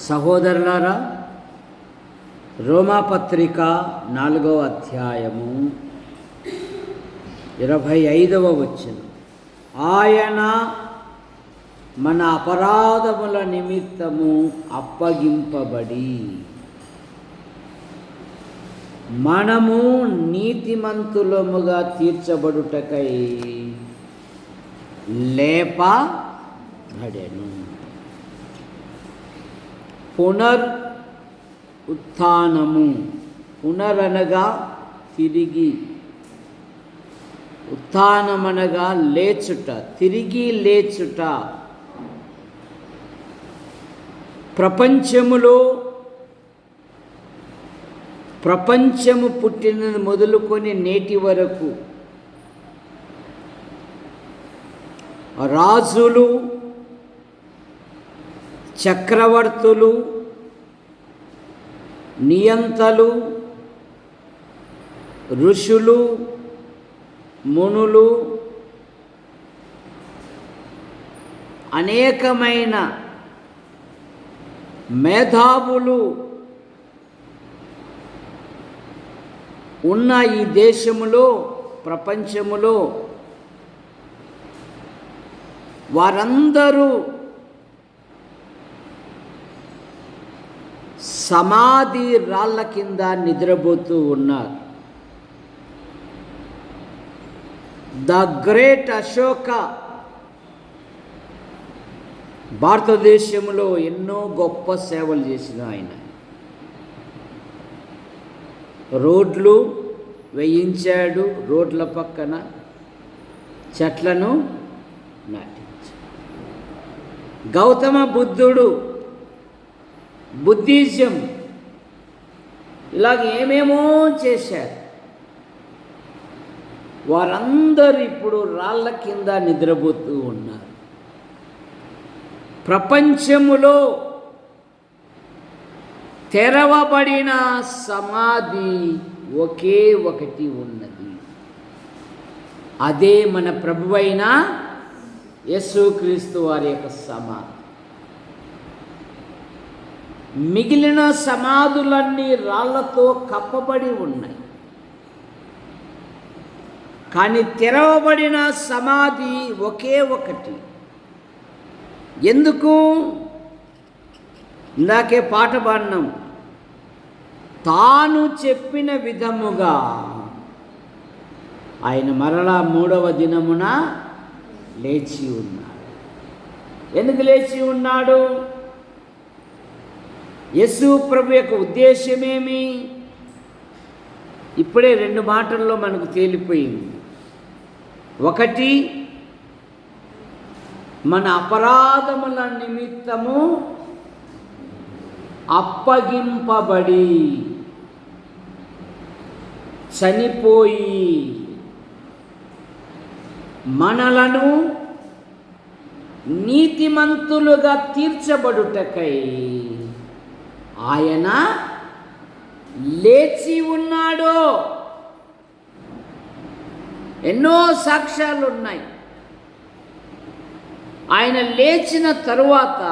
సహోదరులారా, రోమాపత్రిక 4వ అధ్యాయము 25వ వచనం. ఆయన మన అపరాధముల నిమిత్తము అప్పగింపబడి మనము నీతిమంతులముగా తీర్చబడుటకై లేపబడెను. ఉత్థానము. పునరనగా తిరిగి, ఉత్థానమనగా లేచుట, తిరిగి లేచుట. ప్రపంచము పుట్టినది మొదలుకొని నేటి వరకు రాజులు, చక్రవర్తులు, నియంతలు, ఋషులు, మునులు, అనేకమైన మేధావులు ఉన్న ఈ దేశములో, ప్రపంచములో వారందరూ సమాధి రాళ్ళ కింద నిద్రపోతూ ఉన్నారు. ద గ్రేట్ అశోక భారతదేశంలో ఎన్నో గొప్ప సేవలు చేసిన ఆయన. రోడ్లు వేయించాడు, రోడ్ల పక్కన చెట్లను నాటించాడు. గౌతమ బుద్ధుడు బుద్ధిజం ఇలాగ ఏమేమో చేశారు. వారందరూ ఇప్పుడు రాళ్ళ కింద నిద్రపోతూ ఉన్నారు. ప్రపంచములో తెరవబడిన సమాధి ఒకే ఒకటి ఉన్నది. అదే మన ప్రభువైన యేసుక్రీస్తు వారి యొక్క సమాధి. మిగిలిన సమాధులన్నీ రాళ్లతో కప్పబడి ఉన్నాయి. కానీ తెరవబడిన సమాధి ఒకే ఒకటి. ఎందుకు? ఇందాకే పాట పాడినాం. తాను చెప్పిన విధముగా ఆయన మరలా 3వ దినమున లేచి ఉన్నాడు. ఎందుకు లేచి ఉన్నాడు? యేసు ప్రభు యొక్క ఉద్దేశమేమి? ఇప్పుడే 2 మాటల్లో మనకు తేలిపోయింది. ఒకటి, మన అపరాధముల నిమిత్తము అప్పగింపబడి చనిపోయి మనలను నీతిమంతులుగా తీర్చబడుటకై ఆయన లేచి ఉన్నాడు. ఎన్నో సాక్ష్యాలు ఉన్నాయి. ఆయన లేచిన తరువాత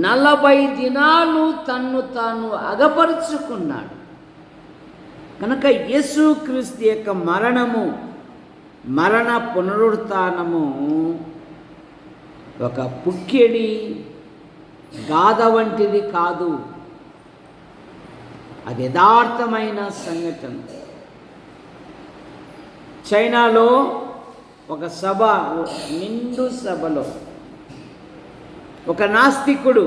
40 దినాలు తన్ను తాను అగపరుచుకున్నాడు. కనుక యేసుక్రీస్తు యొక్క మరణ పునరుత్థానము ఒక పుక్కెడి గాథ వంటిది కాదు. అది యథార్థమైన సంఘటన. చైనాలో ఒక సభ, నిండు సభలో ఒక నాస్తికుడు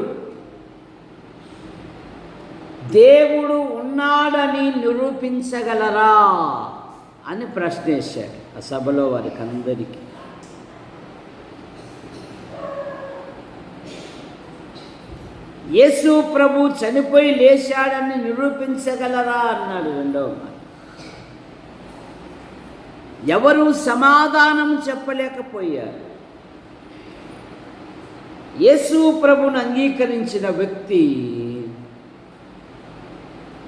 దేవుడు ఉన్నాడని నిరూపించగలరా అని ప్రశ్నించాడు ఆ సభలో వారికి అందరికీ. యేసు ప్రభు చనిపోయి లేచాడని నిరూపించగలరా అన్నాడు. 2వ మాట. ఎవరు సమాధానం చెప్పలేకపోయారు. యేసు ప్రభును అంగీకరించిన వ్యక్తి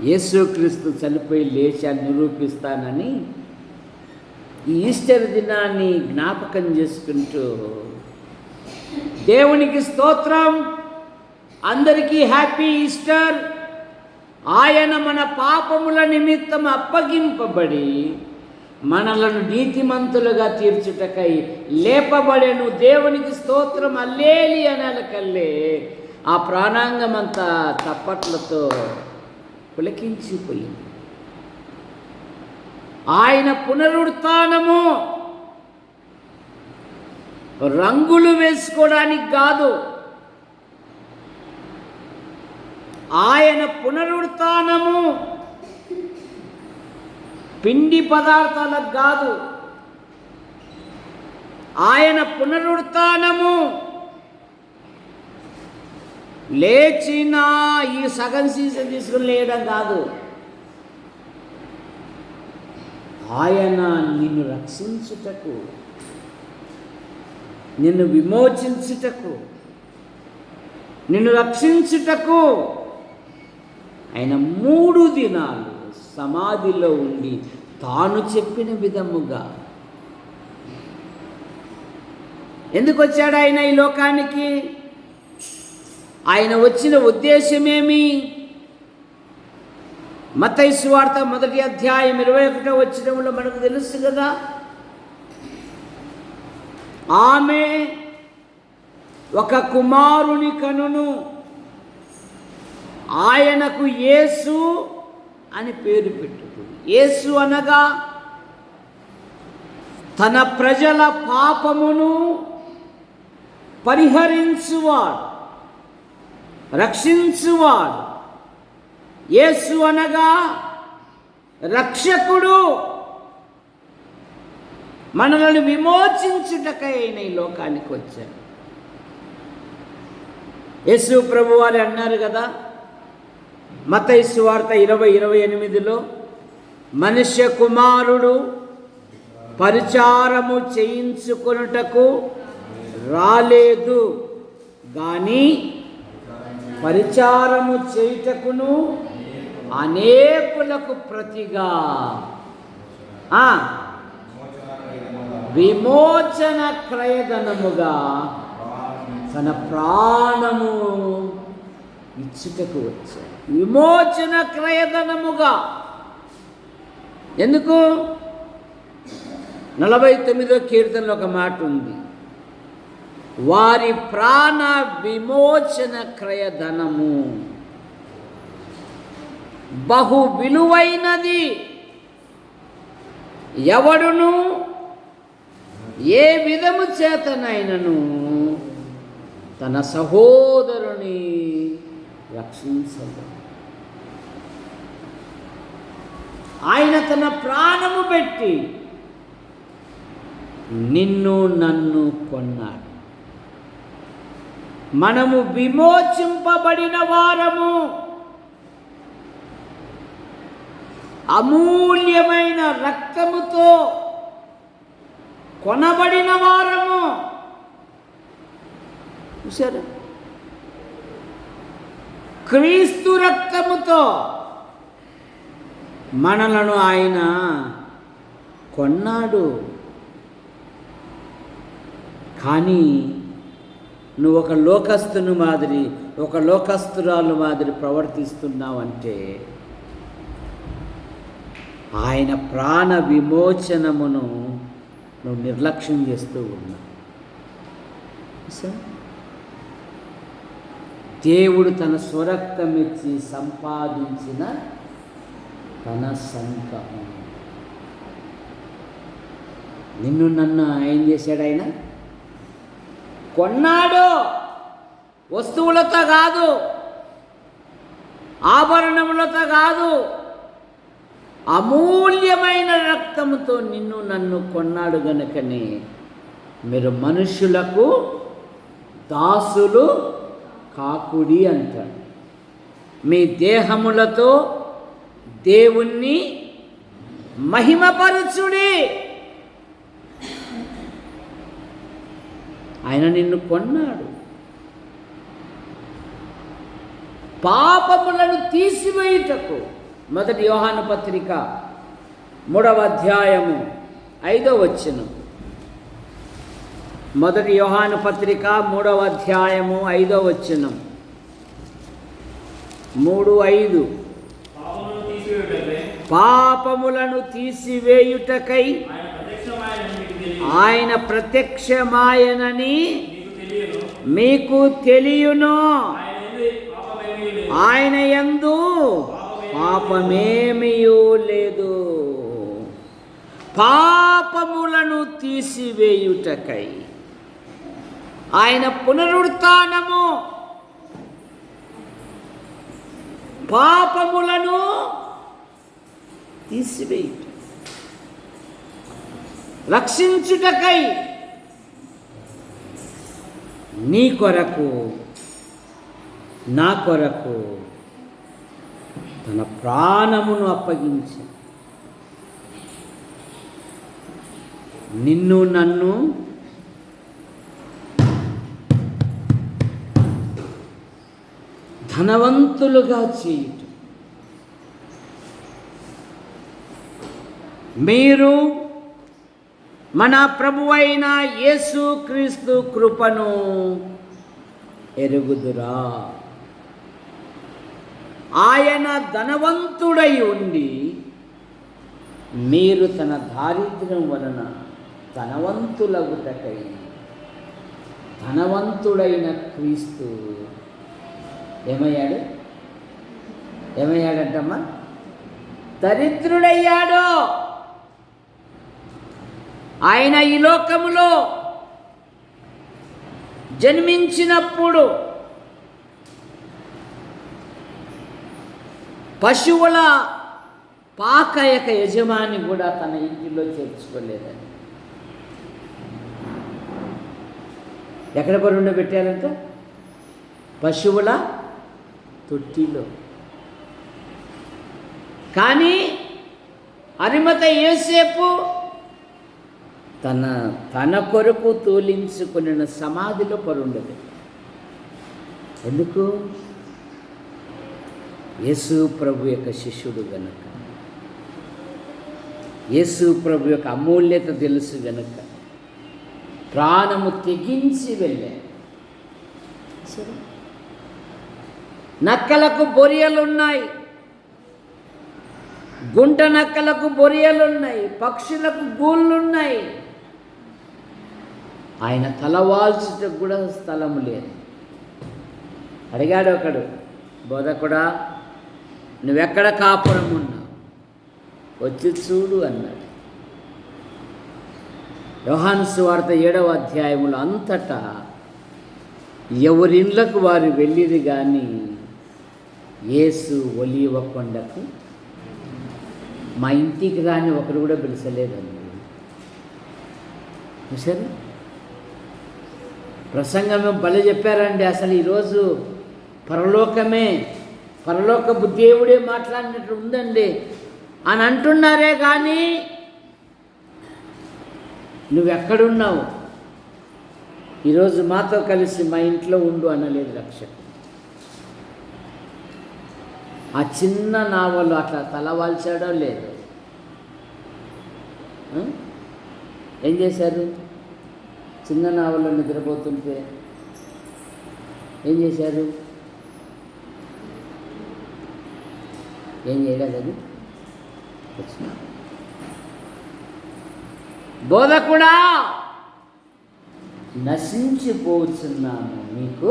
యేసుక్రీస్తు చనిపోయి లేచాన్ని నిరూపిస్తానని ఈ ఈస్టర్ దినాన్ని జ్ఞాపకం చేసుకుంటూ దేవునికి స్తోత్రం, అందరికీ హ్యాపీ ఈస్టర్. ఆయన మన పాపముల నిమిత్తం అప్పగింపబడి మనలను నీతిమంతులుగా తీర్చుటకై లేపబడెను. దేవునికి స్తోత్రం. అల్లేలి అనలకల్లే ఆ ప్రాణాంగమంతా తప్పట్లతో పులకించిపోయింది. ఆయన పునరుత్థానము రంగులు వేసుకోవడానికి కాదు, ఆయన పునరుత్థానము పిండి పదార్థాలకు కాదు, ఆయన పునరుత్థానము లేచిన ఈ సగం సీజన్ తీసుకుని లేయడం కాదు. ఆయన నిన్ను రక్షించుటకు, నిన్ను విమోచించుటకు, నిన్ను రక్షించుటకు ఆయన 3 దినాలు సమాధిలో ఉండి తాను చెప్పిన విధముగా. ఎందుకు వచ్చాడు ఆయన ఈ లోకానికి? ఆయన వచ్చిన ఉద్దేశమేమి? మత్తయి సువార్త 1వ అధ్యాయం 21వ వచనంలో మనకు తెలుసు కదా. ఆమె ఒక కుమారుని కనును, ఆయనకు యేసు అని పేరు పెట్టుకుంది. యేసు అనగా తన ప్రజల పాపమును పరిహరించువాడు, రక్షించువాడు. యేసు అనగా రక్షకుడు, మనలను విమోచించుటకై ఆయన ఈ లోకానికి వచ్చాడు. యేసు ప్రభువారు అన్నారు కదా మత్తయి సువార్త 20:28లో, మనుష్య కుమారుడు పరిచారము చేయించుకొనుటకు రాలేదు గాని పరిచారము చేయుటకును అనేకులకు ప్రతిగా విమోచన క్రయధనముగా తన ప్రాణము ఇచ్చుటకు వచ్చాడు. విమోచన క్రయధనముగా. ఎందుకు? 49వ కీర్తనలో ఒక మాట ఉంది, వారి ప్రాణ విమోచన క్రయధనము బహు విలువైనది, ఎవడును ఏ విధము చేతనైనను తన సహోదరుని రక్షించదు. ఆయన తన ప్రాణము పెట్టి నిన్ను నన్ను కొన్నాడు. మనము విమోచింపబడిన వారము, అమూల్యమైన రక్తముతో కొనబడిన వారము. చూసారా? క్రీస్తు రక్తముతో మనలను ఆయన కొన్నాడు. కానీ నువ్వు ఒక లోకస్తుని మాదిరి, ఒక లోకస్తురాలు మాదిరి ప్రవర్తిస్తున్నావంటే ఆయన ప్రాణ విమోచనమును నువ్వు నిర్లక్ష్యం చేస్తూ ఉన్నావు. దేవుడు తన స్వరక్తమిచ్చి సంపాదించిన తన సంకము. నిన్ను నన్ను ఏం చేశాడు? ఆయన కొన్నాడు. వస్తువులతో కాదు, ఆభరణములతో కాదు, అమూల్యమైన రక్తముతో నిన్ను నన్ను కొన్నాడు. గనుకనే మీరు మనుషులకు దాసులు కాకుడి అంటాడు. మీ దేహములతో దేవుణ్ణి మహిమపరచుడి. ఆయన నిన్ను కొన్నాడు. పాపములను తీసివేయుటకు. 1 యోహాను పత్రిక 3వ అధ్యాయము 5వ వచనం. 1 యోహాను పత్రిక 3వ అధ్యాయము 5వ వచనం. 3:5 పాపములను తీసివేయుటకై ఆయన ప్రత్యక్షమాయనని మీకు తెలియను. ఆయన యందు పాపమేమియూ లేదు. పాపములను తీసివేయుటకై ఆయన పునరుత్థానము పాపములను తీసివేయుట, రక్షించుటకై నీ కొరకు నా కొరకు తన ప్రాణమును అప్పగించి నిన్ను నన్ను ధనవంతులుగా చేయుట. మీరు మన ప్రభువైన యేసుక్రీస్తు కృపను ఎరుగుదురా. ఆయన ధనవంతుడై ఉండి మీరు తన దారిద్ర్యం వలన ధనవంతులగుటకై ధనవంతుడైన క్రీస్తు ఏమయ్యాడంటమ్మా? దరిద్రుడయ్యాడు. ఆయన ఈ లోకములో జన్మించినప్పుడు పశువుల పాక యొక్క యజమాని కూడా తన ఇంటిలో చేర్చుకోలేదని. ఎక్కడ పరుండబెట్టారంట? పశువుల తొట్టిలో. కానీ అరిమత యోసేపు తన కొరకు తోలించుకున్న సమాధిలో పరుండదు. ఎందుకు? యేసు ప్రభు యొక్క శిష్యుడు గనుక, యేసు ప్రభు యొక్క అమూల్యత తెలుసు గనుక ప్రాణము తెగించి వెళ్ళాడు. నక్కలకు బొరియలున్నాయి, గుంట నక్కలకు బొరియలున్నాయి, పక్షులకు గూళ్ళున్నాయి. ఆయన తలవాల్చుటకు కూడా స్థలం లేదు. అడిగాడు ఒకడు, బోధకుడా నువ్వెక్కడ కాపురం ఉన్నావు, వచ్చి చూడు అన్నాడు. యోహాను సువార్త 7వ అధ్యాయములో అంతటా ఎవరిళ్ళకు వారు వెళ్ళిది కానీ యేసు ఒలీవ కొండకు మా ఇంటికి రాని ఒకరు కూడా పిలిచలేదండి. సరే, ప్రసంగమే భలే చెప్పారండి. అసలు ఈరోజు పరలోకపు దేవుడే మాట్లాడినట్టు ఉందండి అని అంటున్నారే కానీ నువ్వెక్కడున్నావు, ఈరోజు మాతో కలిసి మా ఇంట్లో ఉండు అనలేదు రక్షకుడు. ఆ చిన్న నావలు అట్లా తలవాల్చాడో లేదు. ఏం చేశారు? చిన్న నావల్లో నిద్రపోతుంటే ఏం చేశారు? ఏం చేయలేదు. అది బోధకుడా నశించిపోతున్నాము, మీకు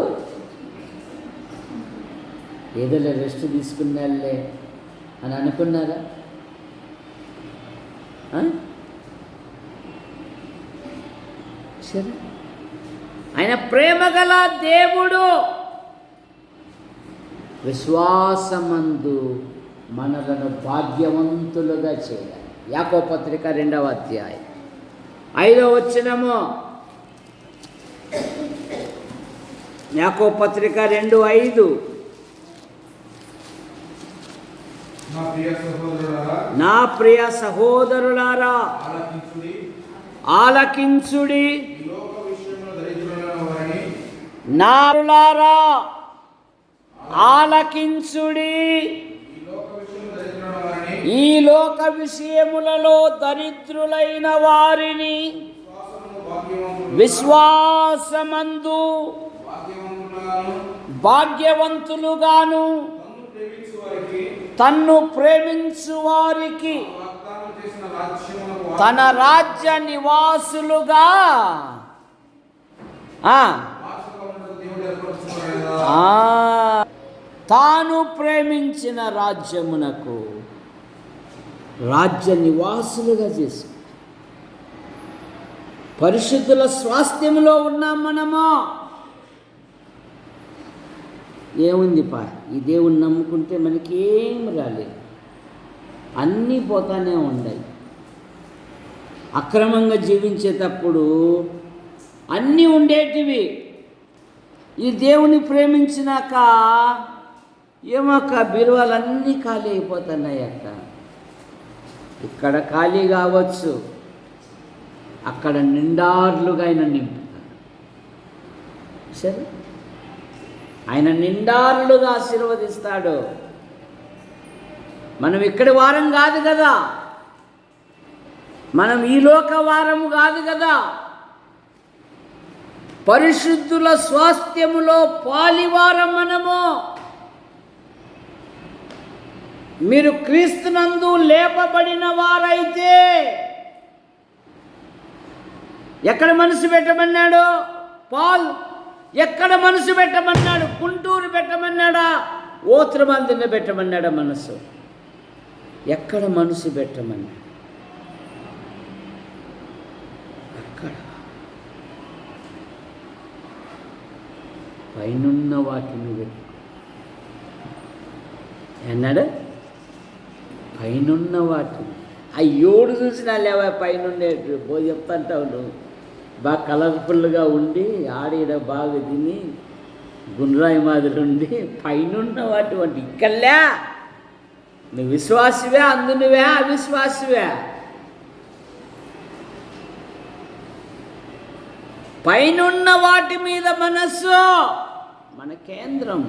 ఏదోలే రెస్ట్ తీసుకున్నాళ్ళే అని అనుకున్నారా? సరే, ఆయన ప్రేమగల దేవుడు. విశ్వాసమందు మనలను భాగ్యవంతులుగా చేయాలి. యాకోబు పత్రిక 2వ అధ్యాయం 5వ వచనము. యాకోబు పత్రిక 2:5. నా ప్రియ సహోదరులారా ఆలకించుడి, నారులారా ఆలకించుడి. ఈ లోక విషయములలో దరిద్రులైన వారిని విశ్వాసమందు భాగ్యవంతులుగాను తన్ను ప్రేమించు వారికి తన రాజ్య నివాసులుగా తాను ప్రేమించిన రాజ్యమునకు రాజ్య నివాసులుగా చేసి పరిశుద్ధుల స్వాస్థ్యంలో ఉన్నాం మనము. ఏముంది ఈ దేవుణ్ణి నమ్ముకుంటే మనకి ఏం రాలేదు, అన్నీ పోతానే ఉన్నాయి. అక్రమంగా జీవించేటప్పుడు అన్నీ ఉండేటివి. ఈ దేవుని ప్రేమించినాక ఏమక్క బీరువాలన్నీ ఖాళీ అయిపోతున్నాయి అక్క. ఇక్కడ ఖాళీ కావచ్చు, అక్కడ నిండార్లుగా ఆయన నింపుతారు. సరే, ఆయన నిండార్లుగా ఆశీర్వదిస్తాడు. మనం ఇక్కడి వారం కాదు కదా, మనం ఈ లోక వారము కాదు కదా, పరిశుద్ధుల స్వాస్థ్యములో పాలివారం మనము. మీరు క్రీస్తునందు లేపబడిన వారైతే ఎక్కడ మనసు పెట్టమన్నాడు పాల్? ఎక్కడ మనసు పెట్టమన్నాడు? గుంటూరు పెట్టమన్నాడా? ఓత్రమందిని పెట్టమన్నాడా? మనసు ఎక్కడ మనసు పెట్టమన్నాడు? అక్కడ పైనున్న వాటిని పెట్టు అన్నాడు. పైనున్న వాటిని అయ్యోడు చూసినా లేవా పైనుండే చెప్తాంటావు నువ్వు. బాగా కలర్ఫుల్గా ఉండి ఆడిడ బాగా తిని గుండ్రాయి మాదిరి ఉండి పైనున్న వాటి వంటి ఇక్కడలే. నువ్వు విశ్వాసివే, అందునివే అవిశ్వాసివే. పైనున్న వాటి మీద మనస్సు మన కేంద్రం.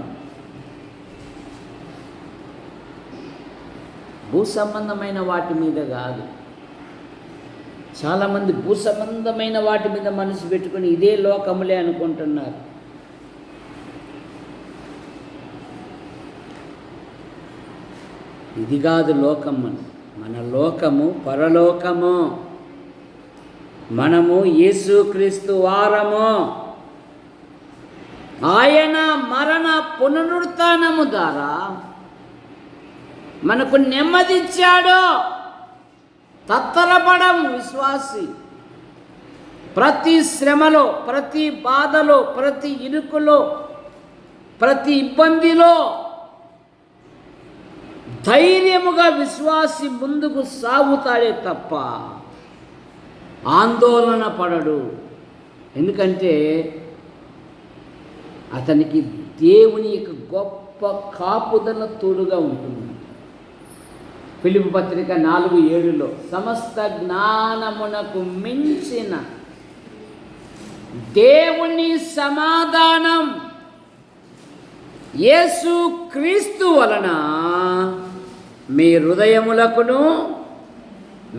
భూ సంబంధమైన వాటి మీద కాదు. చాలామంది భూ సంబంధమైన వాటి మీద మనసు పెట్టుకుని ఇదే లోకములే అనుకుంటున్నారు. ఇది కాదు లోకం. మన లోకము పరలోకము. మనము యేసుక్రీస్తు వారము. ఆయన మరణ పునరుత్థానము ద్వారా మనకు నెమ్మదిచ్చాడు. తత్తరపడం విశ్వాసి. ప్రతి శ్రమలో, ప్రతి బాధలో, ప్రతి ఇరుకులో, ప్రతి ఇబ్బందిలో ధైర్యముగా విశ్వాసి ముందుకు సాగుతాడే తప్ప ఆందోళన పడడు. ఎందుకంటే అతనికి దేవుని యొక్క గొప్ప కాపుదల తోడుగా ఉంటుంది. ఫిలిప్పీ పత్రిక 4:7 సమస్త జ్ఞానమునకు మించిన దేవుని సమాధానం యేసు క్రీస్తు వలన మీ హృదయములకును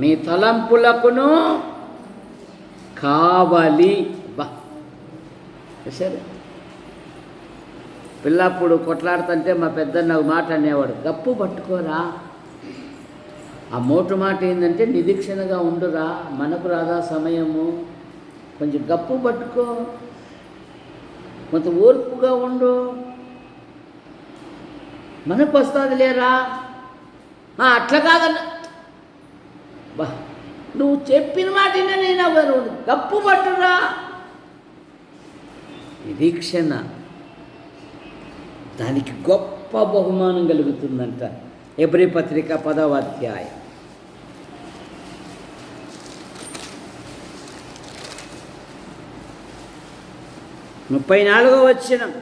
మీ తలంపులకును కావాలి. సరే, పిల్లప్పుడు కొట్లాడుతుంటే మా పెద్దన్న మాట అనేవాడు, గప్పు పట్టుకోరా. ఆ మోటు మాట ఏంటంటే నిరీక్షణగా ఉండురా, మనకు రాదా సమయము, కొంచెం గప్పు పట్టుకో, కొంత ఓర్పుగా ఉండు, మనకు వస్తుంది లేరా. అట్లా కాదన్న, బా నువ్వు చెప్పిన మాట నేను ఎవరు గప్పు పట్టురా. నిరీక్షణ దానికి గొప్ప బహుమానం కలుగుతుందంట. ఎబ్రీ పత్రిక 10వ అధ్యాయం 34వ వచనం,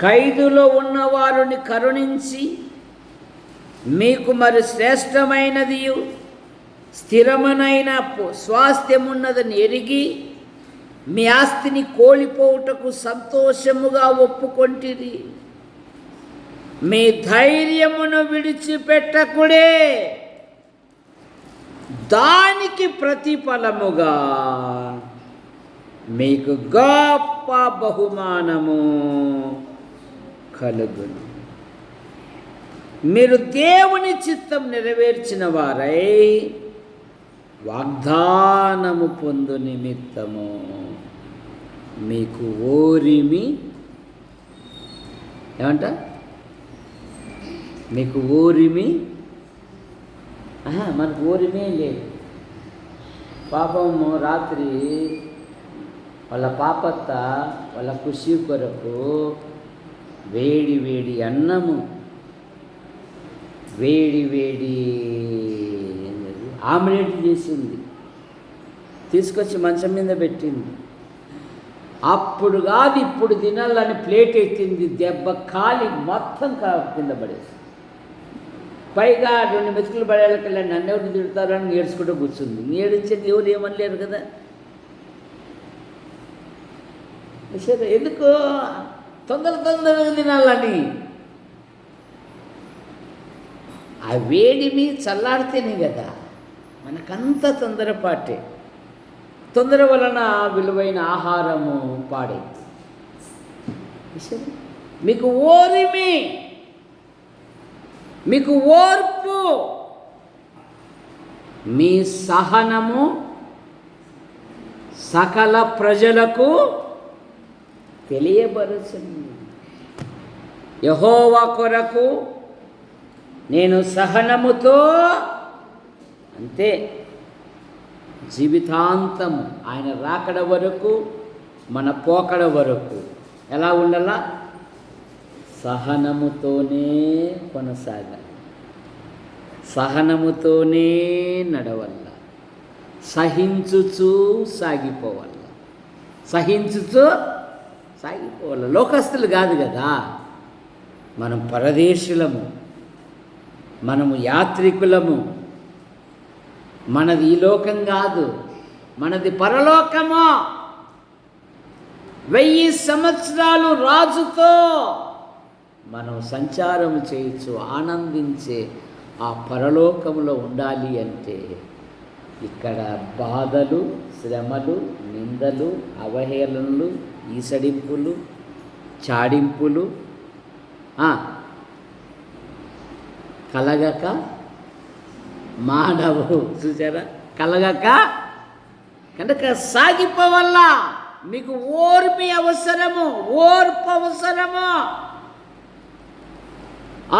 ఖైదులో ఉన్నవారిని కరుణించి మీకు మరి శ్రేష్టమైనది స్థిరమైన స్వాస్థ్యమున్నదని ఎరిగి మీ ఆస్తిని కోల్పోవుటకు సంతోషముగా ఒప్పుకొంటిరి. మీ ధైర్యమును విడిచిపెట్టకుడే, దానికి ప్రతిఫలముగా మీకు గొప్ప బహుమానము కలుగును. మీరు దేవుని చిత్తం నెరవేర్చిన వారై వాగ్దానము పొందు నిమిత్తము మీకు ఓరిమి ఏమంట మీకు ఓరిమి మనకు ఓరిమే లేదు. పాపము రాత్రి వాళ్ళ పాపత్త వాళ్ళ ఖుషి కొరకు వేడి వేడి అన్నము, వేడి వేడి ఆమ్లెట్ చేసింది, తీసుకొచ్చి మంచం మీద పెట్టింది. అప్పుడు కాదు ఇప్పుడు తినాలని ప్లేట్ ఎత్తింది, దెబ్బ కాలి మొత్తం కింద పడేసి, పైగా 2 మెతుకులు పడేళ్ళకల్లా నన్ను ఎవరు తిడతారు అని ఏడ్చుకుంటూ కూర్చుంది. ఏడించేది ఎవరు ఏమనలేరు కదా. సరే ఎందుకు తొందరగా తినాలని, ఆ వేడిని చల్లారితేనే కదా. మనకంత తొందరపాటే, తొందర వలన విలువైన ఆహారము పాడైంది. మీకు ఓరిమి, మీకు ఓర్పు, మీ సహనము సకల ప్రజలకు తెలియబరుచును. యెహోవా కొరకు నేను సహనముతో, అంతే జీవితాంతం ఆయన రాకడ వరకు, మన పోకడ వరకు ఎలా ఉండాలా? సహనముతోనే కొనసాగాలి, సహనముతోనే నడవల్ల, సహించుచూ సాగిపోవాల, సహించుచూ సాగిపోవాలి. లోకస్తులు కాదు కదా, మనం పరదేశులము, మనము యాత్రికులము. మనది ఈ లోకం కాదు, మనది పరలోకము. 1000 సంవత్సరాలు రాజుతో మనం సంచారం చేయొచ్చు, ఆనందించే ఆ పరలోకంలో ఉండాలి అంటే ఇక్కడ బాధలు, శ్రమలు, నిందలు, అవహేళనలు, ఈసడింపులు, చాడింపులు కలగక మానవు, చూసారా, కలగక కనుక సాగిపోవల్ల. మీకు ఓర్పు అవసరము, ఓర్పు అవసరము.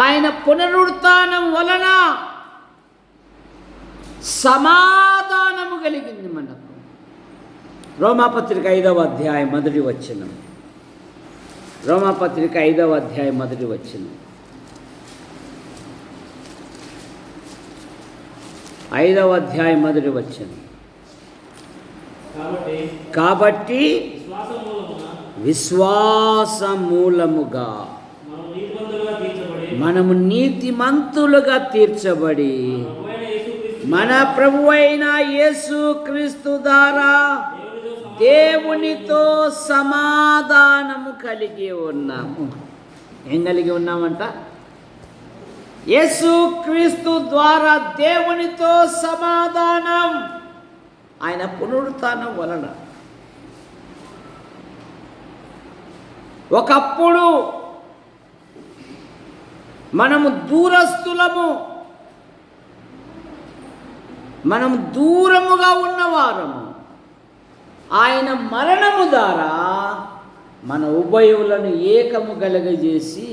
ఆయన పునరుత్థానం వలన సమాధానము కలిగింది మనకు. రోమాపత్రిక 5వ అధ్యాయం మొదటి వచనం. రోమాపత్రిక 5వ అధ్యాయం మొదటి వచనం. 5వ అధ్యాయం మొదటి వచనం. కాబట్టి విశ్వాస మూలముగా మనము నీతిమంతులుగా తీర్చబడి మన ప్రభువైన యేసు క్రీస్తు ద్వారా దేవునితో సమాధానము కలిగి ఉన్నాము. ఏం కలిగి ఉన్నామంట? యేసు క్రీస్తు ద్వారా దేవునితో సమాధానం. ఆయన పునరుత్థానం వలన. ఒకప్పుడు మనము దూరస్తులము, మనము దూరముగా ఉన్నవారము. ఆయన మరణము ద్వారా మన ఉభయులను ఏకము కలగజేసి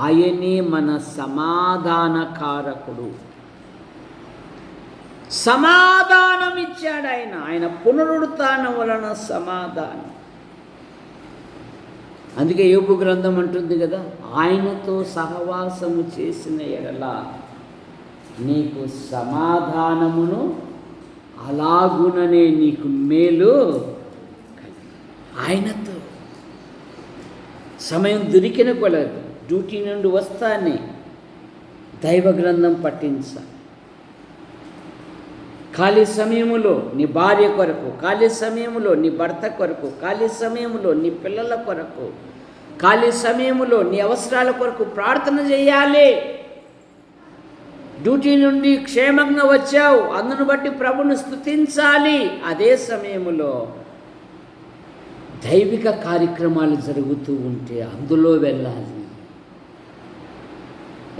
ఆయనే మన సమాధానకారకుడు. సమాధానం ఇచ్చాడు ఆయన. ఆయన పునరుత్థానం వలన సమాధానం. అందుకే యోబు గ్రంథం అంటుంది కదా, ఆయనతో సహవాసము చేసిన ఎడల నీకు సమాధానమును అలాగుననే నీకు మేలు. ఆయనతో సమయం దొరికిన కొలది డ్యూటీ నుండి వస్తానే దైవ గ్రంథం పఠించాలి. ఖాళీ సమయములో నీ భార్య కొరకు, ఖాళీ సమయములో నీ భర్త కొరకు, ఖాళీ సమయములో నీ పిల్లల కొరకు, ఖాళీ సమయములో నీ అవసరాల కొరకు ప్రార్థన చేయాలి. డ్యూటీ నుండి క్షేమంగా వచ్చావు, అందును బట్టి ప్రభుని స్తుతించాలి. అదే సమయములో దైవిక కార్యక్రమాలు జరుగుతూ ఉంటే అందులో వెళ్ళాలి.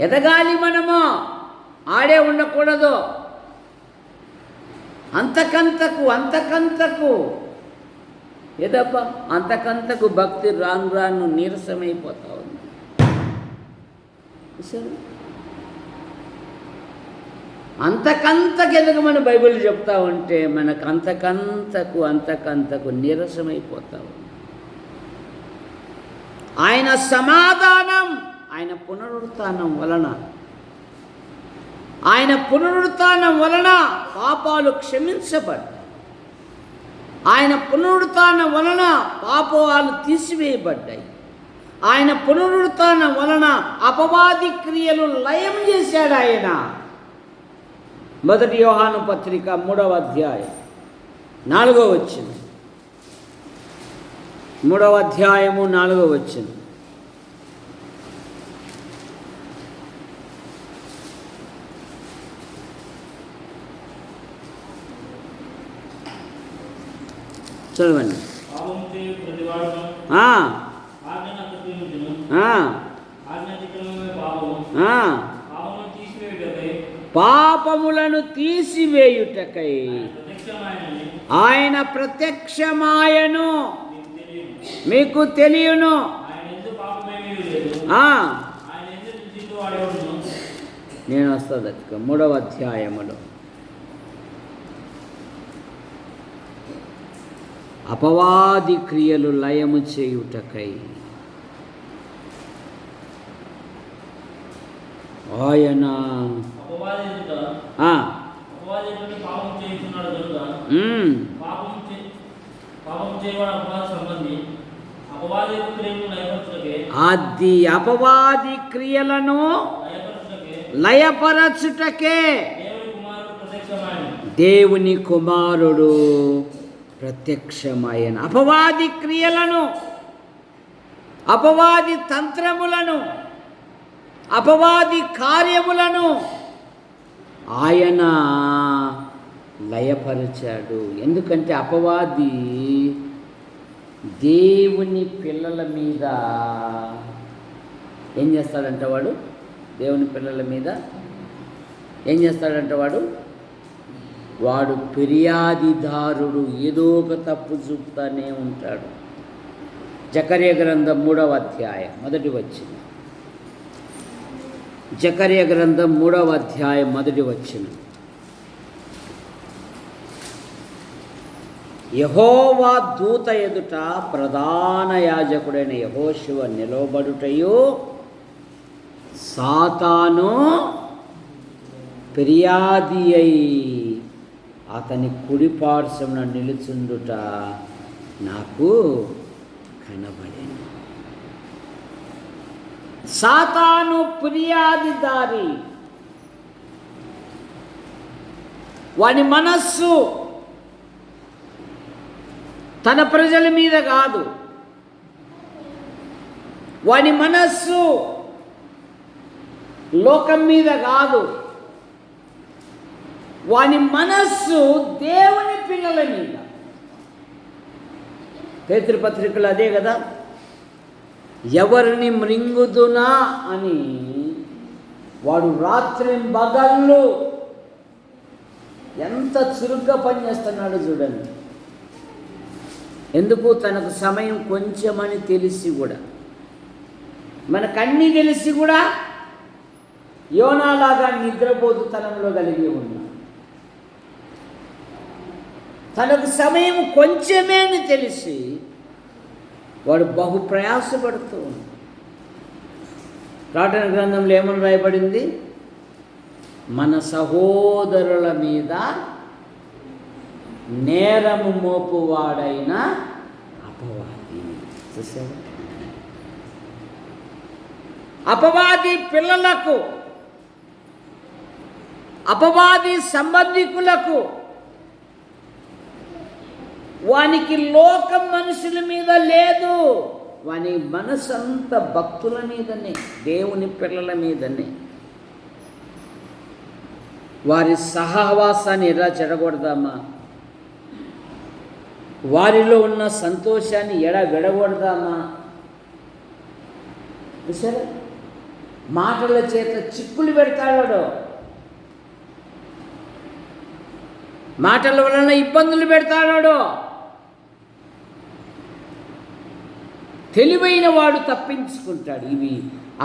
ఎదగాలి మనము, ఆడే ఉండకూడదు. అంతకంతకు ఏదబ్బా అంతకంతకు భక్తి రాను నీరసమైపోతా ఉంది. సరే, అంతకంతకు ఎదగమని బైబిల్ చెప్తా ఉంటే మనకు అంతకంతకు నీరసమైపోతా ఉంది. ఆయన సమాధానం, ఆయన పునరుత్థానం వలన పాపాలు క్షమించబడ్డాయి. ఆయన పునరుత్థానం వలన పాపాలు తీసివేయబడ్డాయి. ఆయన పునరుత్థానం వలన అపవాది క్రియలు లయం చేశాడు ఆయన. 1 యోహాను పత్రిక 3వ అధ్యాయం 4వ వచనం. 3వ అధ్యాయము 4వ వచనం. చదవండి. పాపములను తీసివేయుటకై ఆయన ప్రత్యక్షమాయను, మీకు తెలియను. నేను వస్తుంది 3వ అధ్యాయములో అపవాది క్రియలు లయము చేయుటకై ఆయన అది అపవాది క్రియలను లయపరచుటకే దేవుని కుమారుడు ప్రత్యక్షమైన. అపవాది క్రియలను, అపవాది తంత్రములను, అపవాది కార్యములను ఆయన లయపరిచాడు. ఎందుకంటే అపవాది దేవుని పిల్లల మీద ఏం చేస్తాడంట వాడు? దేవుని పిల్లల మీద ఏం చేస్తాడంట వాడు ఫిర్యాదిదారుడు. ఏదో ఒక తప్పు చూపుతానే ఉంటాడు. జకర్యా గ్రంథం 3వ అధ్యాయం 1వ వచనం. జకర్యా గ్రంథం 3వ అధ్యాయం 1వ వచనం. యెహోవా దూత ఎదుట ప్రధాన యాజకుడైన యెహోషువ నిలవబడుటయు, సాతాను ఫిర్యాది అయి అతని కుడి పార్శ్వమున నిలుచుండుట నాకు కనబడెను. సాతాను ఫిర్యాదిదారి. వాని మనస్సు తన ప్రజల మీద కాదు, వాని మనస్సు లోకం మీద కాదు, వాని మనస్సు దేవుని పిల్లల మీద. పేతురుపత్రికలు అదే కదా, ఎవరిని మృంగుదునా అని వాడు రాత్రింబగళ్ళు ఎంత చురుగ్గా పనిచేస్తున్నాడో చూడండి. ఎందుకు? తనకు సమయం కొంచెమని తెలిసి కూడా, మనకన్నీ తెలిసి కూడా యోనాలాగా నిద్రపోతుతనంలో కలిగి ఉన్నాడు. తనకు సమయం కొంచెమే అని తెలిసి వాడు బహు ప్రయాసపడుతూ ఉన్నాడు. ప్రకటన గ్రంథంలో ఏమని రాయబడింది? మన సహోదరుల మీద నేరము మోపువాడైన అపవాది. చూసావా? అపవాది పిల్లలకు, అపవాది సంబంధికులకు, వానికి లోకం మనుషుల మీద లేదు, వాని మనసు అంతా భక్తుల మీదనే, దేవుని పిల్లల మీదనే. వారి సహవాసాన్ని ఎలా చెడగొడదామా, వారిలో ఉన్న సంతోషాన్ని విడగొడదామా? సరే, మాటల చేత చిక్కులు పెడతాడు, మాటల వలన ఇబ్బందులు పెడతాడు. తెలివైన వాడు తప్పించుకుంటాడు. ఇవి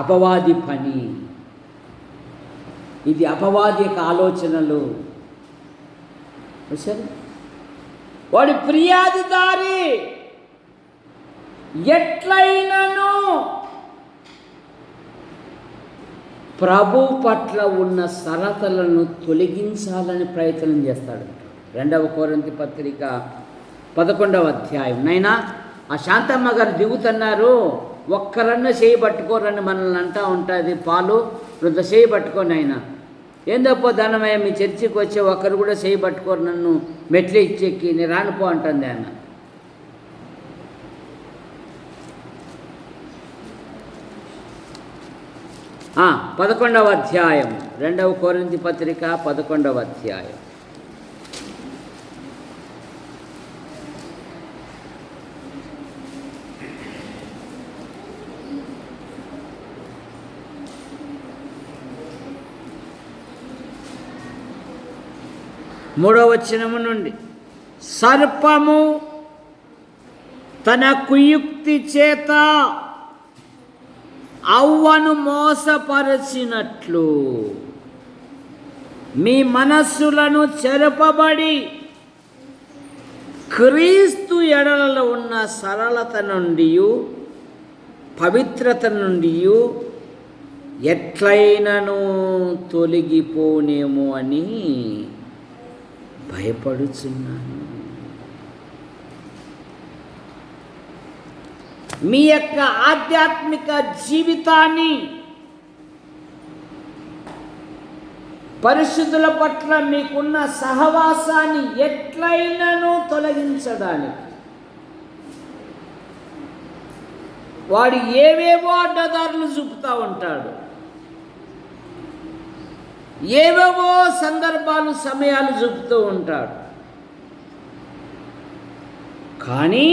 అపవాది పని, ఇది అపవాది యొక్క ఆలోచనలు. సరే, వాడి ఫిర్యాదుదారి ఎట్లయినను ప్రభు పట్ల ఉన్న సరతలను తొలగించాలని ప్రయత్నం చేస్తాడు. 2 కొరింథీ పత్రిక 11వ అధ్యాయం. నైనా ఆ శాంతమ్మ గారు దిగుతున్నారు, ఒక్కరన్నా చేయి పట్టుకోరని మనల్ని అంటూ ఉంటుంది. పాలు వృద్ధ చేయి పట్టుకోని ఆయన ఏందప్పో ధనమయ్య, మీ చర్చికి వచ్చే ఒక్కరు కూడా చేయి పట్టుకోరు, నన్ను మెట్లు ఇచ్చెక్కి నేను రానుపో అంటుంది ఆయన. ఆ 11వ అధ్యాయం, 2 కొరింథీ పత్రిక 11వ అధ్యాయం. మూడవ వచనము నుండి, సర్పము తన కుయుక్తి చేత అవ్వను మోసపరచినట్లు మీ మనస్సులను చెరపబడి క్రీస్తు ఎడలలో ఉన్న సరళత నుండి పవిత్రత నుండి ఎట్లయినను తొలగిపోనేమో అని భయపడుచున్నాను. మీ యొక్క ఆధ్యాత్మిక జీవితాన్ని, పరిశుద్ధుల పట్ల మీకున్న సహవాసాన్ని ఎట్లయినను తొలగించడానికి వాడు ఏవేవో అడ్డదారులు చూపుతూ ఉంటాడు, ఏవేవో సందర్భాలు సమయాలు చూపుతూ ఉంటాడు. కానీ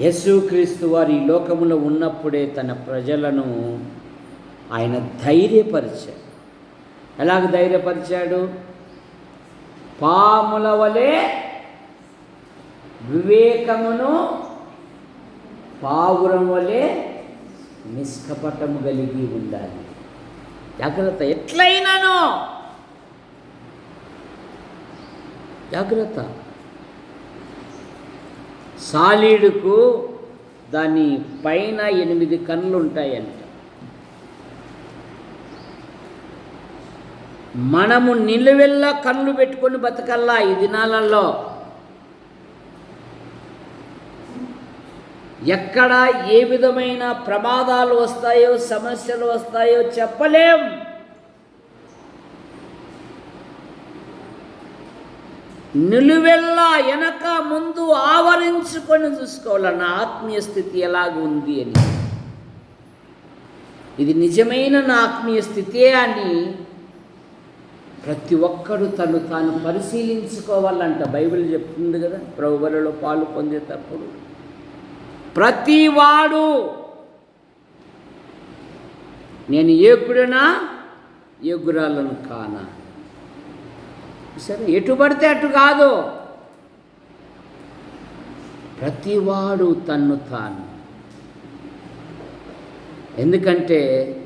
యేసుక్రీస్తు వారు ఈ లోకములో ఉన్నప్పుడే తన ప్రజలను ఆయన ధైర్యపరిచాడు. ఎలాగ ధైర్యపరిచాడు? పాముల వలె వివేకమును, పావురం వలె నిష్కపటము కలిగి ఉండాలి. జాగ్రత్త, ఎట్లయినానో జాగ్రత్త. సాలీడుకు దాని పైన 8 కన్నులు ఉంటాయంట. మనము నిలువెల్లా కన్నులు పెట్టుకొని బతకల్లా ఈ దినాలలో. ఎక్కడ ఏ విధమైన ప్రమాదాలు వస్తాయో, సమస్యలు వస్తాయో చెప్పలేం. నిలువెల్లా వెనక ముందు ఆవరించుకొని చూసుకోవాలి నా ఆత్మీయ స్థితి ఎలాగ ఉంది అని. ఇది నిజమైన నా ఆత్మీయ స్థితే అని ప్రతి ఒక్కడు తను తాను పరిశీలించుకోవాలంట. బైబిల్ చెప్తుంది కదా, ప్రభువులలో పాలు పొందేటప్పుడు ప్రతివాడు నేను ఏకుడనా ఏగురాలను కానా. సరే, ఎటు పడితే అటు కాదు, ప్రతివాడు తన్ను తాను. ఎందుకంటే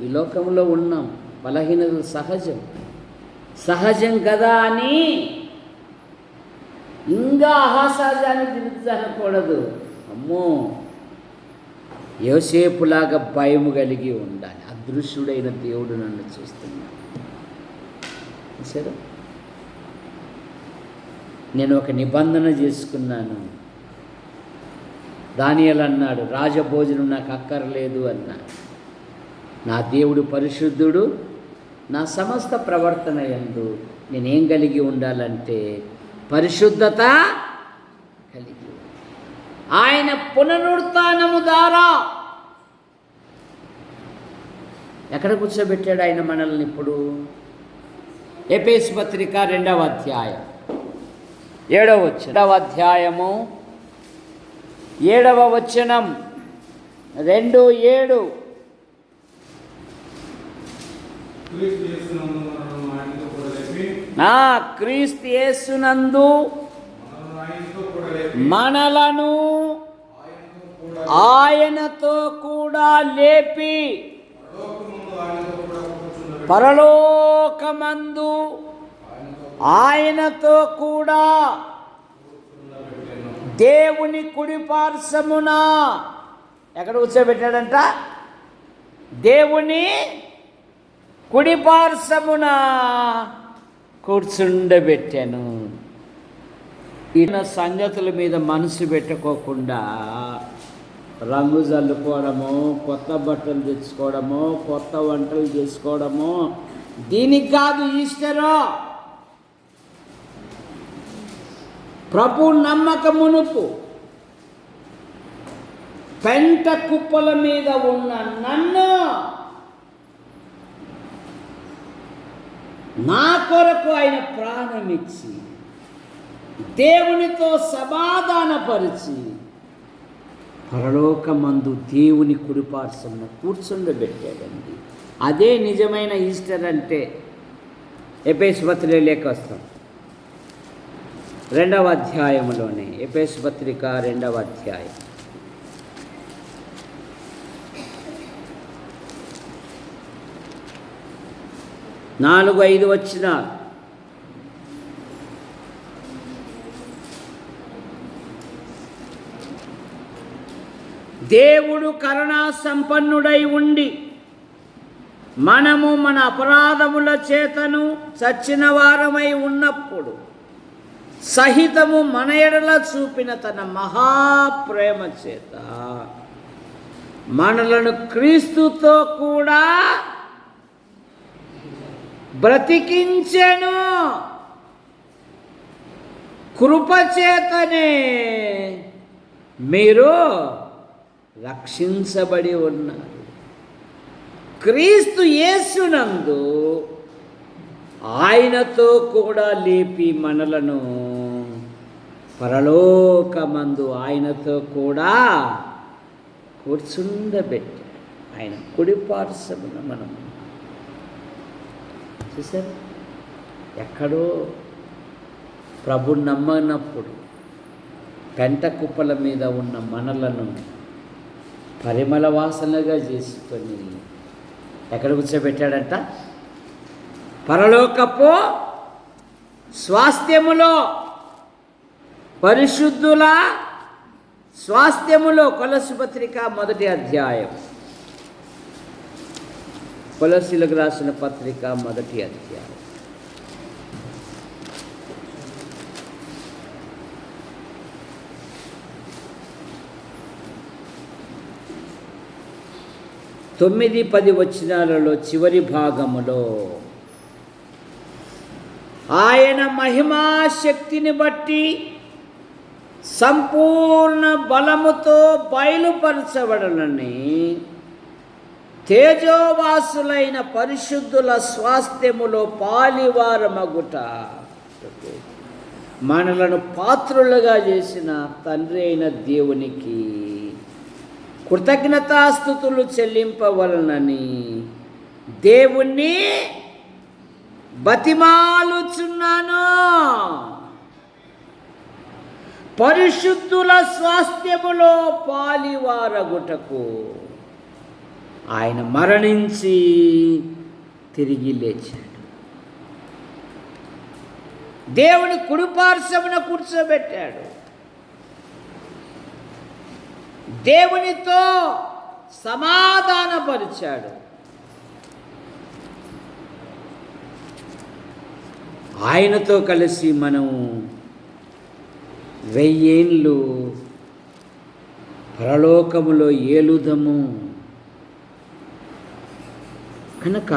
ఈ లోకంలో ఉన్నాం, బలహీనతలు సహజం కదా అని ఇంకా అసహజాన్ని దిగుతానకూడదు. అమ్మో, యోసేపులాగా భయము కలిగి ఉండాలి. అదృశ్యుడైన దేవుడు నన్ను చూస్తున్నాడు. సరే, నేను ఒక నిబంధన చేసుకున్నాను. దానియేలు అన్నాడు, రాజభోజనం నాకు అక్కర్లేదు అన్నాడు. నా దేవుడు పరిశుద్ధుడు, నా సమస్త ప్రవర్తన యందు నేనేం కలిగి ఉండాలంటే పరిశుద్ధత కలిగి, ఆయన పునరుత్థానము ద్వారా ఎక్కడ కూర్చోబెట్టాడు ఆయన మనల్ని? ఇప్పుడు ఎఫెసీ పత్రిక 2వ అధ్యాయం 7వ వచనం, 2వ అధ్యాయము 7వ వచనం 2:7 క్రీస్తు యేసునందు మనలను ఆయనతో కూడా లేపి పరలోకమందు ఆయనతో కూడా దేవుని కుడిపార్శ్వమున ఎక్కడ కూర్చోబెట్టాడంట? దేవుని కుడిపార్శ్వమున కూర్చుండబెట్టాను. ఈయన సంగతుల మీద మనసు పెట్టుకోకుండా రంగు చల్లుకోవడము, కొత్త బట్టలు తెచ్చుకోవడము, కొత్త వంటలు చేసుకోవడము, దీనికి కాదు ఈస్టరు. ప్రభు నమ్మకమునుపు పెంట కుప్పల మీద ఉన్న నన్ను నా కొరకు ఆయన ప్రాణమిచ్చి దేవునితో సమాధానపరిచి పరలోకమందు దేవుని కుడిపార్శ్వమున కూర్చుండబెట్టాడండి. అదే నిజమైన ఈస్టర్ అంటే. ఎఫెసు పత్రిక లేఖ వస్తాం 2వ అధ్యాయంలోనే. ఎఫెసు పత్రిక 2వ అధ్యాయం 4-5 వచనాలు. దేవుడు కరుణా సంపన్నుడై ఉండి మనము మన అపరాధముల చేతను చచ్చిన వారమై ఉన్నప్పుడు సహితము మన ఎడల చూపిన తన మహాప్రేమ చేత మనలను క్రీస్తుతో కూడా బ్రతికించెను. కృపచేతనే మీరు రక్షించబడి ఉన్నారు. క్రీస్తు యేసునందు ఆయనతో కూడా లేపి మనలను పరలోకమందు ఆయనతో కూడా కూర్చుండబెట్టాడు. ఆయన కుడిపార్శ్వమున మనం చూసారు. ఎక్కడో ప్రభు నమ్మనప్పుడు పెంట కుప్పల మీద ఉన్న మనలను పరిమళ వాసనగా చేసుకొని ఎక్కడ కూర్చోబెట్టాడంట? పరలోకపు స్వాస్థ్యములో, పరిశుద్ధుల స్వాస్థ్యములో. కొలస్సీ పత్రిక 1వ అధ్యాయం. కొలస్సీలకు రాసిన పత్రిక 1వ అధ్యాయం. తొమ్మిది 10 వచనాలలో చివరి భాగములో ఆయన మహిమాశక్తిని బట్టి సంపూర్ణ బలముతో బయలుపరచబడనని తేజోవాసులైన పరిశుద్ధుల స్వాస్థ్యములో పాలివారమగుట మనలను పాత్రులుగా చేసిన తండ్రి అయిన దేవునికి కృతజ్ఞతాస్తుతులు చెల్లింపవలనని దేవుణ్ణి బతిమాలుచున్నాను. పరిశుద్ధుల స్వాస్థ్యములో పాలివారగుటకు ఆయన మరణించి తిరిగి లేచాడు. దేవుని కుడిపార్శ్వమున కూర్చోబెట్టాడు. దేవునితో సమాధానపరిచాడు. ఆయనతో కలిసి మనం 1000 ఏళ్ళు పరలోకములో ఏలుదము. కనుక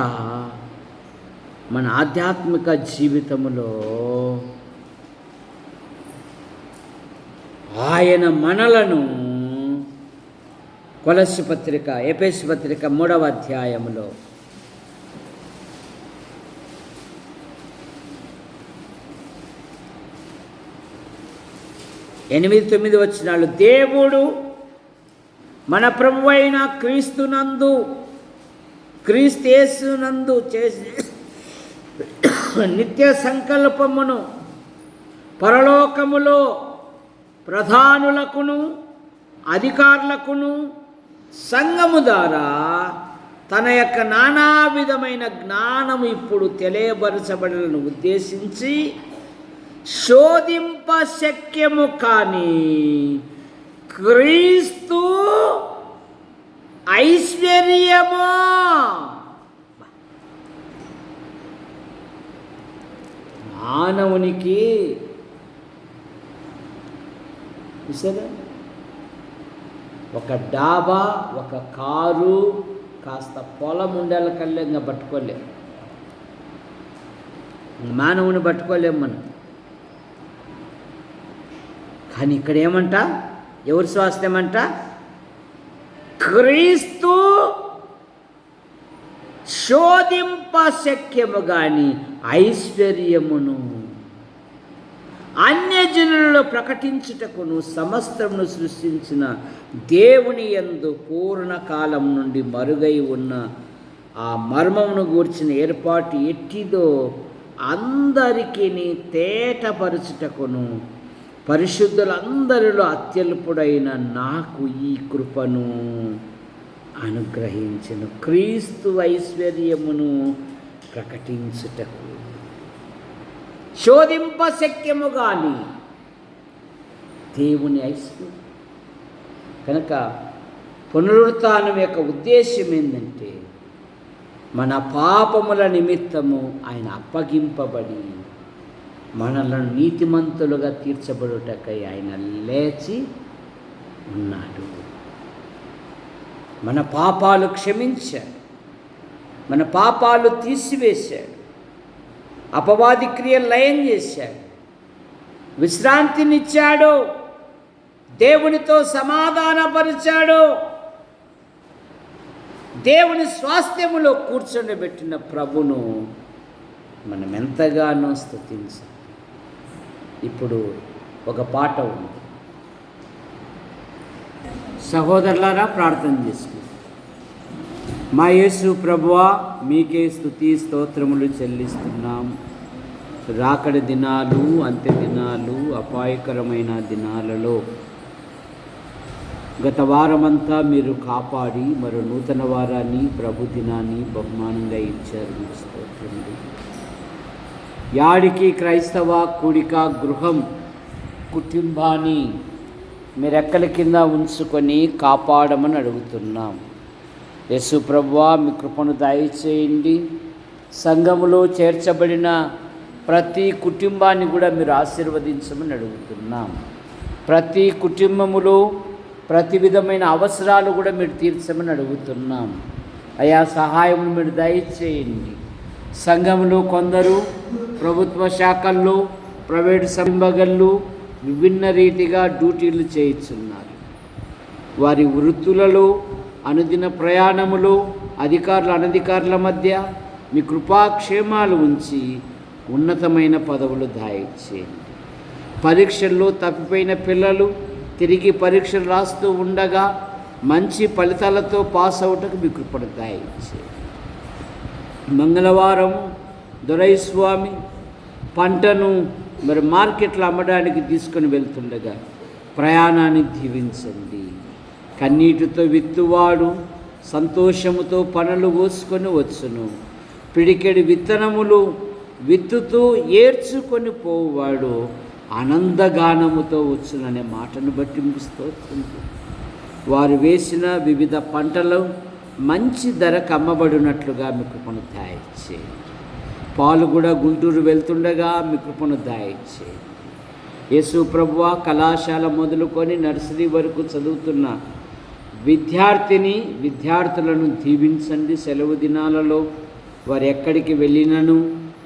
మన ఆధ్యాత్మిక జీవితములో ఆయన మనలను కొలస్సీ పత్రిక, ఎఫెసు పత్రిక 3వ అధ్యాయములో 8-9 వచనాలు. దేవుడు మన ప్రభువైన క్రీస్తునందు క్రీస్తు యేసునందు చేసి నిత్య సంకల్పమును పరలోకములో ప్రధానులకును అధికారులకును సంఘము ద్వారా తన యొక్క నానా విధమైన జ్ఞానము ఇప్పుడు తెలియబరచబడలను ఉద్దేశించి శోధింప శక్యము కాని క్రీస్తు ఐశ్వర్యము మానవునికి చూసారా, ఒక డాబా, ఒక కారు, కాస్త పొలం ఉండేల కల్లా ఇంకా పట్టుకోలేం. మానవుని పట్టుకోలేం మనం. కానీ ఇక్కడ ఏమంట, ఎవరి స్వాస్థ్యమంట? క్రీస్తు శోధింప శక్యము గాని ఐశ్వర్యమును అన్యజనులలో ప్రకటించుటకును సమస్తమును సృష్టించిన దేవుని యందు పూర్ణకాలం నుండి మరుగై ఉన్న ఆ మర్మమును గూర్చిన ఏర్పాటు ఎట్టిదో అందరికీ తేటపరచుటకును పరిశుద్ధులందరిలో అత్యల్పుడైన నాకు ఈ కృపను అనుగ్రహించెను. క్రీస్తు ఐశ్వర్యమును ప్రకటించుటకు శోధింప శక్యము గాని దేవుని ఐశ్వర్యం. కనుక పునరుత్థానం యొక్క ఉద్దేశం ఏంటంటే మన పాపముల నిమిత్తము ఆయన అప్పగింపబడి మనలను నీతిమంతులుగా తీర్చబడుటకై ఆయన లేచి ఉన్నాడు. మన పాపాలు క్షమించాడు, మన పాపాలు తీసివేశాడు, అపవాది క్రియలు లయం చేశాడు, విశ్రాంతినిచ్చాడు, దేవునితో సమాధానపరిచాడు, దేవుని స్వాస్థ్యములో కూర్చొనిబెట్టిన ప్రభును మనం ఎంతగానో స్తుతించాలి. ఇప్పుడు ఒక పాట ఉంది, సహోదరులారా ప్రార్థన చేసుకుందాం. మా యేసు ప్రభువా, మీకే స్తుతి స్తోత్రములు చెల్లిస్తున్నాం. రాకడి దినాలు, అంత్య దినాలు, అపాయకరమైన దినాలలో గత వారమంతా మీరు కాపాడి మరో నూతన వారాన్ని, ప్రభు దినాన్ని బహుమానంగా ఇచ్చారు. మీకు స్తోత్రములు. యాడికి క్రైస్తవ కూడిక గృహం కుటుంబాన్ని మీరు రెక్కల కింద ఉంచుకొని కాపాడమని అడుగుతున్నాం. యేసు ప్రభువా, మీ కృపను దయచేయండి. సంఘములో చేర్చబడిన ప్రతి కుటుంబాన్ని కూడా మీరు ఆశీర్వదించమని అడుగుతున్నాం. ప్రతి కుటుంబములో ప్రతి విధమైన అవసరాలు కూడా మీరు తీర్చమని అడుగుతున్నాం. అయా సహాయం మీరు దయచేయండి. సంఘములో కొందరు ప్రభుత్వ శాఖల్లో, ప్రైవేటు సంఘాల్లో విభిన్న రీతిగా డ్యూటీలు చేయిస్తున్నారు. వారి వృత్తులలో, అనుదిన ప్రయాణములో అధికారుల అనధికారుల మధ్య మీ కృపాక్షేమాలు ఉంచి ఉన్నతమైన పదవులు దయచేయండి. పరీక్షల్లో తప్పిపోయిన పిల్లలు తిరిగి పరీక్షలు రాస్తూ ఉండగా మంచి ఫలితాలతో పాస్ అవుటకు మీ కృపను దయచేయండి. మంగళవారం దొరైస్వామి పంటను మరి మార్కెట్లో అమ్మడానికి తీసుకొని వెళ్తుండగా ప్రయాణాన్ని దీవించండి. కన్నీటితో విత్తువాడు సంతోషముతో పనులు కోసుకొని వచ్చును. పిడికెడి విత్తనములు విత్తుతూ ఏర్చుకొని పోవాడు ఆనందగానముతో వచ్చుననే మాటను బట్టి స్తోత్రం. వారు వేసిన వివిధ పంటలు మంచి ధరకు అమ్మబడినట్లుగా మీ కృపను దయచేయండి. పాలు కూడా గుంటూరు వెళ్తుండగా మీ కృపను దయచేయండి. యేసు ప్రభువా, కళాశాల మొదలుకొని నర్సరీ వరకు చదువుతున్న విద్యార్థులను దీవించండి. సెలవు దినాలలో వారు ఎక్కడికి వెళ్ళినను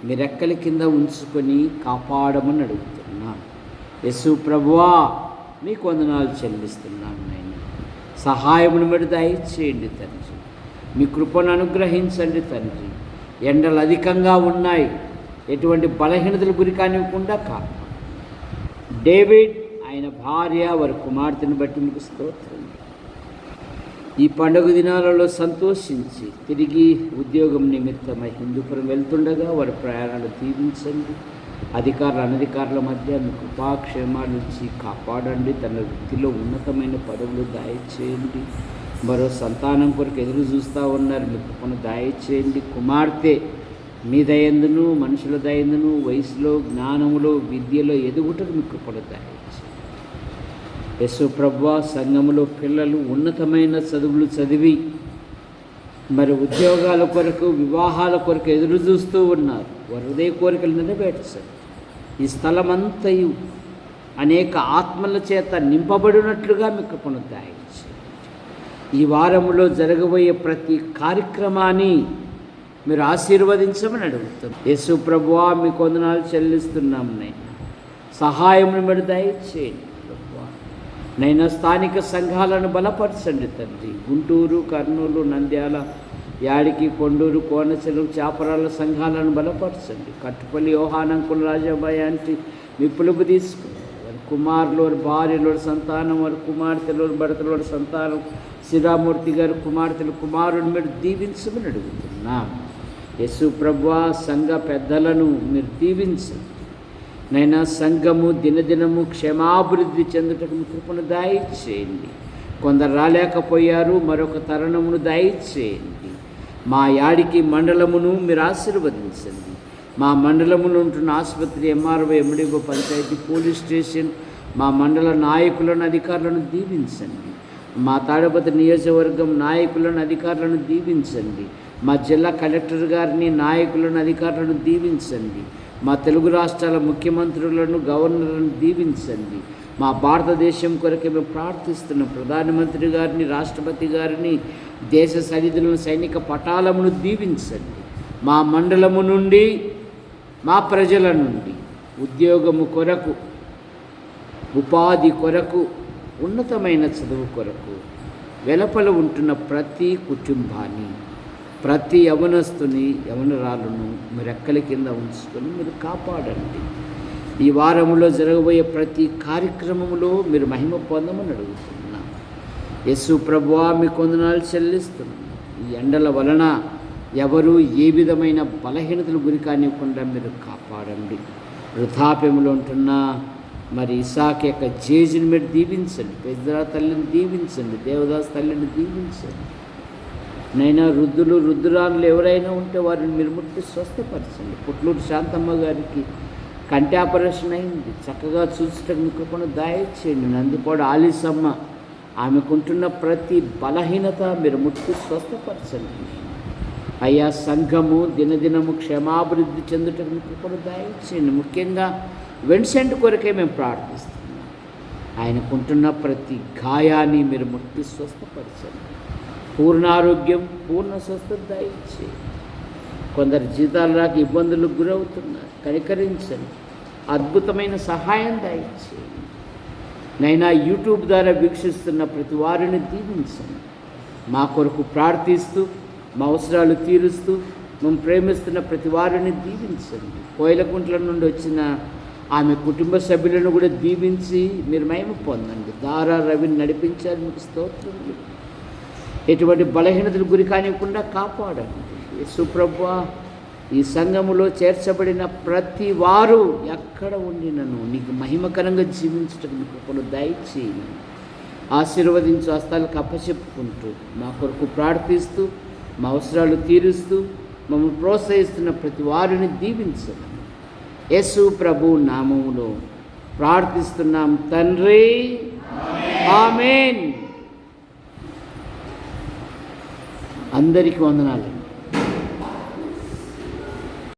మీ రెక్కల కింద ఉంచుకొని కాపాడమని అడుగుతున్నాం. యేసు ప్రభువా, మీకు వందనాలు చెల్లిస్తున్నాను. నేను సహాయమును మీరు దయచేయండి తండ్రి. మీ కృపను అనుగ్రహించండి తండ్రి. ఎండలు అధికంగా ఉన్నాయి, ఎటువంటి బలహీనతలు గురి కానివ్వకుండా కాపాడు. డేవిడ్, ఆయన భార్య, వారి కుమార్తెను బట్టి మీకు స్తోత్రం. ఈ పండుగ దినాలలో సంతోషించి తిరిగి ఉద్యోగం నిమిత్తమై హిందూపురం వెళ్తుండగా వారి ప్రయాణాలు దీవించండి. అధికారులు అనధికారుల మధ్య మీ కృపాక్షేమాలు ఇచ్చి కాపాడండి. తన వృత్తిలో ఉన్నతమైన పదవులు దయచేయండి. మరో సంతానం కొరకు ఎదురు చూస్తూ ఉన్నారు, మీ కృపను దయచేయండి. కుమార్తె మీ దయందును మనుషుల దయందును వయసులో జ్ఞానములో విద్యలో ఎదుగుటకు మీ కృపను దయచేయండి. యేసు ప్రభువా, సంఘములో పిల్లలు ఉన్నతమైన చదువులు చదివి మరి ఉద్యోగాల కొరకు వివాహాల కొరకు ఎదురు చూస్తూ ఉన్నారు. వారి హృదయ కోరికలు నెరవేర్చండి. ఈ స్థలమంతయు అనేక ఆత్మల చేత నింపబడినట్లుగా మీ కృపను దయచేయండి. ఈ వారములో జరగబోయే ప్రతి కార్యక్రమాన్ని మీరు ఆశీర్వదించమని అడుగుతాం. యేసు ప్రభువా, మీకు వందనాలు చెల్లిస్తున్నాం. నైనా సహాయమును మీరు దయచేయండి. ప్రభువా నైనా స్థానిక సంఘాలను బలపరచండి తండ్రి. గుంటూరు, కర్నూలు, నంద్యాల, యాడికి, కొండూరు, కోనసీల, చాపరాల సంఘాలను బలపరచండి. కట్టుపల్లి యోహానంకుల రాజాబాయి అంటే మీ పిలుపు తీసుకుని వారి కుమారులు, వారి భార్యలు, వారి సంతానం, వారి కుమార్తెలు, వారి భర్తలు, వారి సంతానం, శ్రీరామూర్తి గారు కుమార్తెలు, కుమారుని మీరు దీవించమని అడుగుతున్నాం. యేసు ప్రభువా, సంఘ పెద్దలను మీరు దీవించండి. నైనా సంఘము దినదినము క్షేమాభివృద్ధి చెందుటకు మీ కృపను దయచేయండి. కొందరు రాలేకపోయారు, మరొక తరుణమును దయచేయండి. మా యాడికి మండలమును మీరు ఆశీర్వదించండి. మా మండలములో ఉంటున్న ఆసుపత్రి, MRO, MDO, panchayat, police station, మా మండల నాయకులను అధికారులను దీవించండి. మా తాడపత్రి నియోజకవర్గం నాయకులను అధికారులను దీవించండి. మా జిల్లా కలెక్టర్ గారిని, నాయకులను అధికారులను దీవించండి. మా తెలుగు రాష్ట్రాల ముఖ్యమంత్రులను, గవర్నర్లను దీవించండి. మా భారతదేశం కొరకే మేము ప్రార్థిస్తున్నాం. ప్రధానమంత్రి గారిని, రాష్ట్రపతి గారిని, దేశ సరిహద్దులను, సైనిక పటాలమును దీవించండి. మా మండలము నుండి, మా ప్రజల నుండి ఉద్యోగము కొరకు, ఉపాధి కొరకు, ఉన్నతమైన చదువు కొరకు వెలుపల ఉంటున్న ప్రతి కుటుంబాన్ని, ప్రతి యవనస్తుని, యవనరాలను మీరు రెక్కల కింద ఉంచుకొని మీరు కాపాడండి. ఈ వారంలో జరగబోయే ప్రతి కార్యక్రమంలో మీరు మహిమ పొందమని అడుగుతున్నాం. యేసు ప్రభువా, మీకు వందనాలు చెల్లిస్తున్నాం. ఈ ఎండల వలన ఎవరు ఏ విధమైన బలహీనతలు గురి కానివ్వకుండా మీరు కాపాడండి. వృద్ధాప్యంలో ఉంటున్న మరి ఇసాక్ యొక్క జేజుని మీరు దీవించండి. పెద్దరా తల్లిని దీవించండి. దేవదాస్ తల్లిని దీవించండి. నైనా వృద్ధులు, వృద్ధురాలు ఎవరైనా ఉంటే వారిని మీరు ముట్టి స్వస్థపరచండి. పుట్లూరు శాంతమ్మ గారికి కంటి ఆపరేషన్ అయింది, చక్కగా చూసటకు మీ కృపను దయచేయండి. నందిపాడు ఆలిసమ్మ, ఆమెకుంటున్న ప్రతి బలహీనత మీరు ముట్టి స్వస్థపరచండి. అయ్యా, సంఘము దినదినము క్షేమాభివృద్ధి చెందుటకు మీ కృపను దయచేయండి. ముఖ్యంగా వెన్సెంట్ కొరకే మేము ప్రార్థిస్తున్నాం. ఆయనకుంటున్న ప్రతి గాయాన్ని మీరు ముట్టి స్వస్థపరచండి. పూర్ణారోగ్యం, పూర్ణ స్వస్థత దయచేయండి. కొందరు జీతాలు రాక ఇబ్బందులకు గురవుతున్నారు, కనికరించండి. అద్భుతమైన సహాయం దయచేయండి. నైనా యూట్యూబ్ ద్వారా వీక్షిస్తున్న ప్రతి వారిని దీవించండి. మా కొరకు ప్రార్థిస్తూ, మా అవసరాలు తీరుస్తూ, మేము ప్రేమిస్తున్న ప్రతి వారిని దీవించండి. కోయిలకుంట్ల నుండి వచ్చిన ఆమె కుటుంబ సభ్యులను కూడా దీవించి మీరు మహిమ పొందండి. దారా రవిని నడిపించాలి, మీకు స్తోత్రములు. ఎటువంటి బలహీనతలు గురి కానివ్వకుండా కాపాడండి. యేసు ప్రభువా, ఈ సంఘములో చేర్చబడిన ప్రతి వారు ఎక్కడ ఉండినను నీకు మహిమకరంగా జీవించటకు మీ కృపను దయచేయండి. ఆశీర్వదించు హస్తాలకు అప్పచెప్పుకుంటూ మా కొరకు ప్రార్థిస్తూ, మా అవసరాలు తీరుస్తూ, మమ్మల్ని ప్రోత్సహిస్తున్న ప్రతి వారిని దీవించండి. యేసు ప్రభు నామములో ప్రార్థిస్తున్నాం తండ్రి, ఆమేన్. అందరికీ వందనాలు.